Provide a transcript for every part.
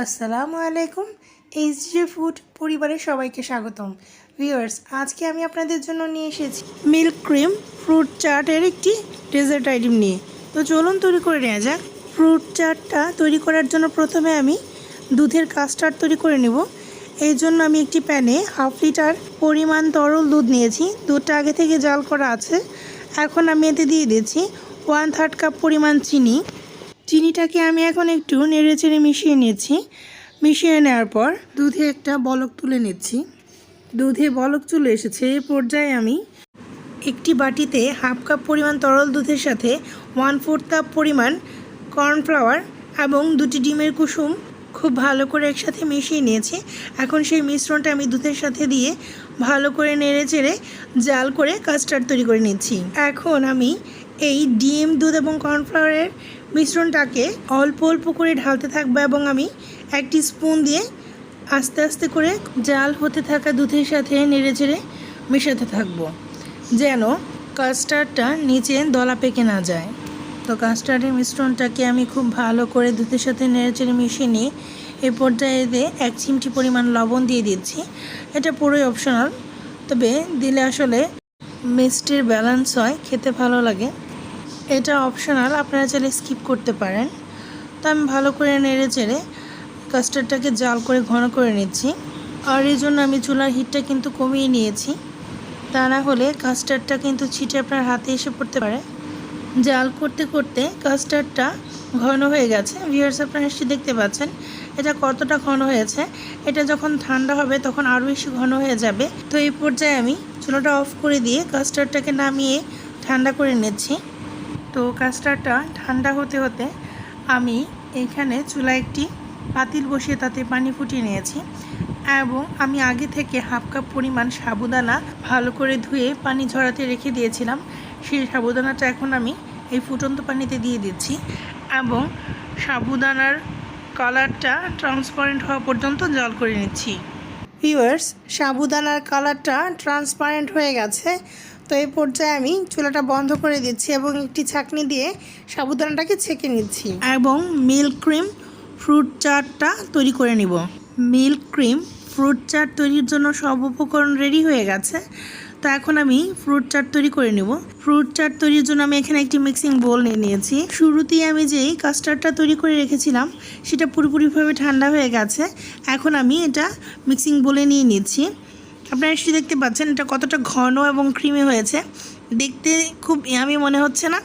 আসসালামু আলাইকুম। এইচজে ফুড পরিবারে সবাইকে স্বাগতম। ভিউয়ার্স, আজকে আমি আপনাদের জন্য নিয়ে এসেছি মিল্ক ক্রিম ফ্রুট চাটের একটি ডেজার্ট আইটেম নিয়ে। তো চলুন তৈরি করে নেওয়া যাক। ফ্রুট চাটটা তৈরি করার জন্য প্রথমে আমি দুধের কাস্টার্ড তৈরি করে নেব। এই জন্য আমি একটি প্যানে 1/2 লিটার পরিমাণ তরল দুধ নিয়েছি। দুধটা আগে থেকে জাল করা আছে। এখন আমি এতে দিয়ে দিচ্ছি 1/3 কাপ পরিমাণ চিনি। চিনিটাকে আমি এখন একটু নেড়ে চেড়ে মিশিয়ে নিচ্ছি। মিশিয়ে নেওয়ার পর দুধে একটা বলক তুলে নিচ্ছি। দুধে বলক চলে এসেছে। এই পর্যায়ে আমি একটি বাটিতে 1/2 কাপ পরিমাণ তরল দুধের সাথে 1/4 কাপ পরিমাণ কর্নফ্লাওয়ার এবং 2টি ডিমের কুসুম খুব ভালো করে একসাথে মিশিয়ে নিয়েছি। এখন সেই মিশ্রণটা আমি দুধের সাথে দিয়ে ভালো করে নেড়ে চেড়ে জাল করে কাস্টার্ড তৈরি করে নিচ্ছি। এখন আমি এই ডিম, দুধ এবং কর্নফ্লাওয়ারের মিশ্রণটাকে অল্প অল্প করে ঢালতে থাকবো এবং আমি একটি স্পুন দিয়ে আস্তে আস্তে করে জাল হতে থাকা দুধের সাথে নেড়ে চেড়ে মেশাতে থাকবো, যেন কাস্টার্ডটা নিচে দলা পেকে না যায়। তো কাস্টার্ডের মিশ্রণটাকে আমি খুব ভালো করে দুধের সাথে নেড়ে চেড়ে মিশিয়ে নিই। এই পর্যায়ে 1 চিমটি পরিমাণ লবণ দিয়ে দিচ্ছি। এটা পুরোই অপশনাল, তবে দিলে আসলে মিষ্টির ব্যালেন্স হয়, খেতে ভালো লাগে। এটা অপশনাল, আপনারা চাইলে স্কিপ করতে পারেন। তো আমি ভালো করে নেড়ে চেড়ে কাস্টার্ডটাকে জাল করে ঘন করে নিচ্ছি। আর এই জন্য আমি চুলার হিটটা কিন্তু কমিয়ে নিয়েছি, তা না হলে কাস্টার্ডটা কিন্তু ছিটে আপনার হাতে এসে পড়তে পারে। জাল করতে করতে কাস্টার্ডটা ঘন হয়ে গেছে। ভিউয়ার্স, আপনারা নিশ্চয়ই দেখতে পাচ্ছেন এটা কতটা ঘন হয়েছে। এটা যখন ঠান্ডা হবে তখন আরও বেশি ঘন হয়ে যাবে। তো এই পর্যায়ে আমি চুলাটা অফ করে দিয়ে কাস্টার্ডটাকে নামিয়ে ঠান্ডা করে নিচ্ছি। তো কাস্টার্ডটা ঠান্ডা হতে হতে আমি এখানে চুলায় একটি পাতিল বসিয়ে তাতে পানি ফুটিয়ে নিয়েছি এবং আমি আগে থেকে 1/2 কাপ পরিমাণ সাবুদানা ভালো করে ধুয়ে পানি ঝরাতে রেখে দিয়েছিলাম। সেই সাবুদানাটা এখন আমি এই ফুটন্ত পানিতে দিয়ে দিচ্ছি এবং সাবুদানার কালারটা ট্রান্সপারেন্ট হওয়া পর্যন্ত জাল করে নিচ্ছি। ভিউয়ার্স, সাবুদানার কালারটা ট্রান্সপারেন্ট হয়ে গেছে। তো এই পর্যায়ে আমি চুলাটা বন্ধ করে দিচ্ছি এবং একটি ছাঁকনি দিয়ে সাবুদানাটাকে ছেঁকে নিচ্ছি এবং মিল্ক ক্রিম ফ্রুট চাটটা তৈরি করে নিব। মিল্ক ক্রিম ফ্রুট চাট তৈরির জন্য সব উপকরণ রেডি হয়ে গেছে। তো এখন আমি ফ্রুট চাট তৈরি করে নেব। ফ্রুট চাট তৈরির জন্য আমি এখানে একটি মিক্সিং বোল নিয়ে নিয়েছি। শুরুতেই আমি যেই কাস্টার্ডটা তৈরি করে রেখেছিলাম সেটা পুরোপুরিভাবে ঠান্ডা হয়ে গেছে। এখন আমি এটা মিক্সিং বোলে নিয়ে নিচ্ছি। আপনারা নিশ্চয়ই দেখতে পাচ্ছেন এটা কতটা ঘন এবং ক্রিমি হয়েছে। দেখতে খুব ইয়ামি মনে হচ্ছে না?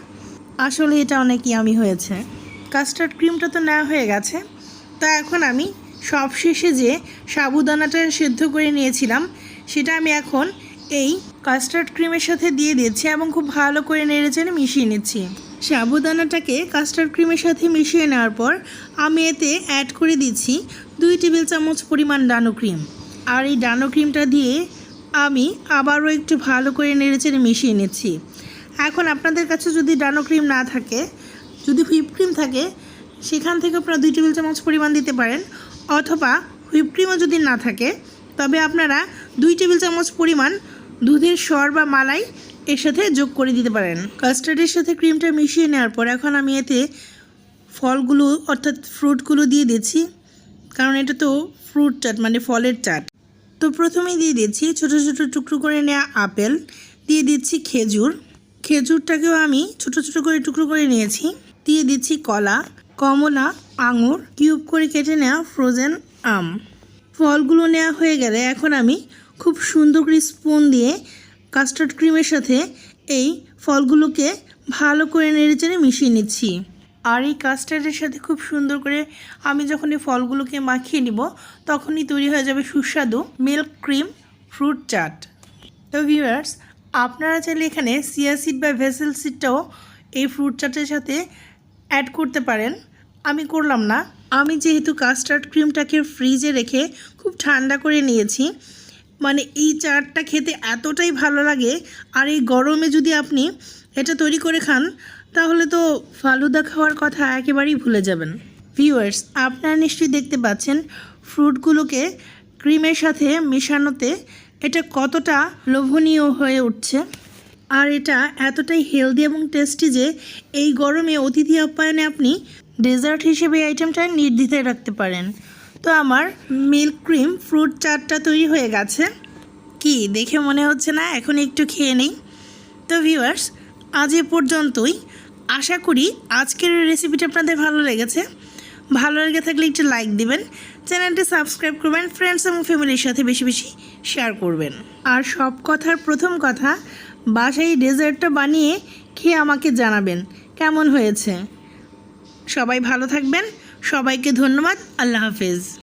আসলে এটা অনেক ইয়ামি হয়েছে। কাস্টার্ড ক্রিমটা তো নেওয়া হয়ে গেছে। তো এখন আমি সবশেষে যে সাবুদানাটা সেদ্ধ করে নিয়েছিলাম সেটা আমি এখন এই কাস্টার্ড ক্রিমের সাথে দিয়ে দিচ্ছি এবং খুব ভালো করে নেড়ে চেড়ে মিশিয়ে নিচ্ছি। সাবুদানাটাকে কাস্টার্ড ক্রিমের সাথে মিশিয়ে নেওয়ার পর আমি এতে অ্যাড করে দিচ্ছি 2 টেবিল চামচ পরিমাণ ডানো ক্রিম। আর এই ডানো ক্রিমটা দিয়ে আমি আবারও একটু ভালো করে নেড়ে চেড়ে মিশিয়ে নিচ্ছি। এখন আপনাদের কাছে যদি ডানো ক্রিম না থাকে, যদি হুইপ ক্রিম থাকে, সেখান থেকে আপনারা 2 টেবিল চামচ পরিমাণ দিতে পারেন, অথবা হুইপ ক্রিমও যদি না থাকে তবে আপনারা 2 টেবিল চামচ পরিমাণ দুধের সর বা মালাই এর সাথে যোগ করে দিতে পারেন। কাস্টার্ডের সাথে ক্রিমটা মিশিয়ে নেওয়ার পর এখন আমি এতে ফলগুলো অর্থাৎ ফ্রুটগুলো দিয়ে দিচ্ছি, কারণ এটা তো ফ্রুট চাট মানে ফলের চাট। তো প্রথমেই দিয়ে দিচ্ছি ছোটো ছোটো টুকরো করে নেওয়া আপেল, দিয়ে দিচ্ছি খেজুর, খেজুরটাকেও আমি ছোটো ছোটো করে টুকরো করে নিয়েছি, দিয়ে দিচ্ছি কলা, কমলা, আঙুর, কিউব করে কেটে নেওয়া ফ্রোজেন আম। ফলগুলো নেওয়া হয়ে গেলে এখন আমি খুব সুন্দর করে স্পুন দিয়ে কাস্টার্ড ক্রিমের সাথে এই ফলগুলোকে ভালো করে নেড়ে চেড়ে মিশিয়ে নিচ্ছি। আর এই কাস্টার্ডের সাথে খুব সুন্দর করে আমি যখন এই ফলগুলোকে মাখিয়ে নিব তখনই তৈরি হয়ে যাবে সুস্বাদু মিল্ক ক্রিম ফ্রুট চাট। তো ভিউয়ার্স, আপনারা চাইলে এখানে চিয়া সিড বা ভেসেল সিডটাও এই ফ্রুট চাটের সাথে অ্যাড করতে পারেন। আমি করলাম না। আমি যেহেতু কাস্টার্ড ক্রিমটাকে ফ্রিজে রেখে খুব ঠান্ডা করে নিয়েছি, মানে এই চাটটা খেতে এতটাই ভালো লাগে। আর এই গরমে যদি আপনি এটা তৈরি করে খান তাহলে তো ফালুদা খাওয়ার কথা একেবারেই ভুলে যাবেন। ভিউয়ার্স, আপনারা নিশ্চয়ই দেখতে পাচ্ছেন ফ্রুটগুলোকে ক্রিমের সাথে মেশানোতে এটা কতটা লোভনীয় হয়ে উঠছে। আর এটা এতটাই হেলদি এবং টেস্টি যে এই গরমে অতিথি আপ্যায়নে আপনি ডেজার্ট হিসেবে এই আইটেমটা নির্দ্বিধায় রাখতে পারেন। তো আমার মিল্ক ক্রিম ফ্রুট চাটটা তৈরি হয়ে গেছে। কি দেখে মনে হচ্ছে না এখন একটু খেয়ে নেই। তো ভিউয়ার্স, আজ এ পর্যন্তই। আশা করি আজকের রেসিপিটা আপনাদের ভালো লেগেছে। ভালো লেগে থাকলে একটু লাইক দিবেন, চ্যানেলটি সাবস্ক্রাইব করবেন, ফ্রেন্ডস এবং ফ্যামিলির সাথে বেশি বেশি শেয়ার করবেন। আর সব কথার প্রথম কথা, বাসায় এই ডেজার্টটা বানিয়ে খেয়ে আমাকে জানাবেন কেমন হয়েছে। সবাই ভালো থাকবেন, সবাইকে ধন্যবাদ, আল্লাহ হাফেজ।